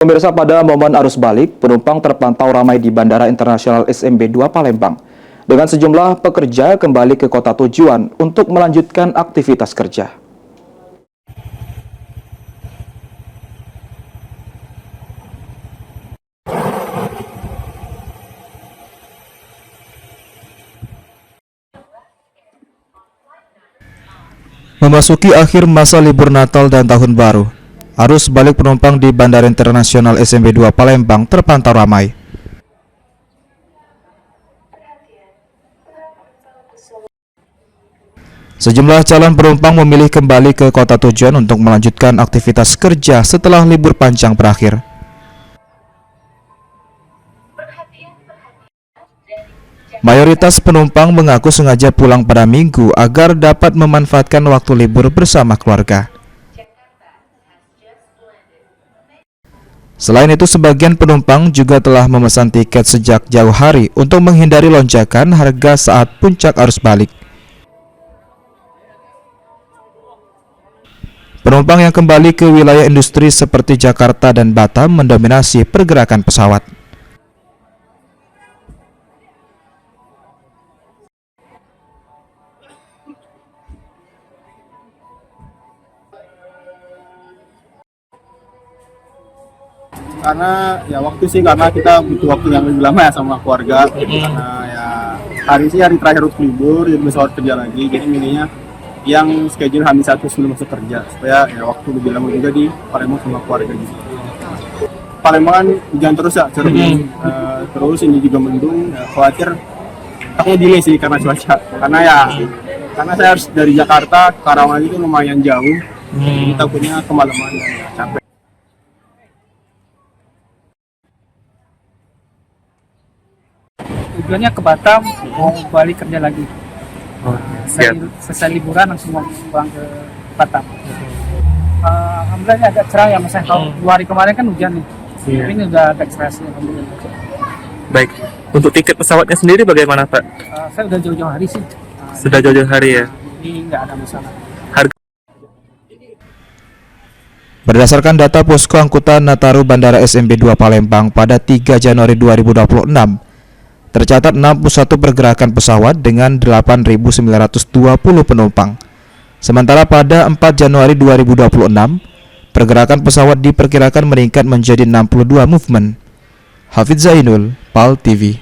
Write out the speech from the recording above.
Pemirsa, pada momen arus balik, penumpang terpantau ramai di Bandara Internasional SMB 2 Palembang. Dengan sejumlah pekerja kembali ke kota tujuan untuk melanjutkan aktivitas kerja. Memasuki akhir masa libur Natal dan Tahun Baru, arus balik penumpang di Bandara Internasional SMB 2 Palembang terpantau ramai. Sejumlah calon penumpang memilih kembali ke kota tujuan untuk melanjutkan aktivitas kerja setelah libur panjang berakhir. Mayoritas penumpang mengaku sengaja pulang pada Minggu agar dapat memanfaatkan waktu libur bersama keluarga. Selain itu, sebagian penumpang juga telah memesan tiket sejak jauh hari untuk menghindari lonjakan harga saat puncak arus balik. Penumpang yang kembali ke wilayah industri seperti Jakarta dan Batam mendominasi pergerakan pesawat. Karena ya waktu sih, karena kita butuh waktu yang lebih lama ya sama keluarga. Karena ya hari sih hari terakhir untuk libur, jadi besok kerja lagi, jadi mininya yang schedule H-1 sebelum masuk kerja supaya ya waktu lebih lama juga di Palembang sama keluarga gitu. Palembang kan hujan terus ya, terus ini juga mendung, ya, khawatir takutnya delay sih karena cuaca. Karena saya harus dari Jakarta ke Karawang itu lumayan jauh, jadi takutnya kemalaman dan capek. Tujuannya ke Batam, mau balik kerja lagi. Selesai liburan langsung mau pulang ke Batam. Alhamdulillah agak cerah ya, Mas. Kalau 2 hari kemarin kan hujan nih. Tapi ini udah agak cerah sih, alhamdulillah. Baik, untuk tiket pesawatnya sendiri bagaimana, Pak? Saya udah jauh-jauh hari sih. Sudah jauh-jauh hari ya? Ini nggak ada masalah. Berdasarkan data Posko Angkutan Nataru Bandara SMB 2 Palembang pada 3 Januari 2026, tercatat 61 pergerakan pesawat dengan 8.920 penumpang. Sementara pada 4 Januari 2026, pergerakan pesawat diperkirakan meningkat menjadi 62 movement. Hafidz Zainul, PAL TV.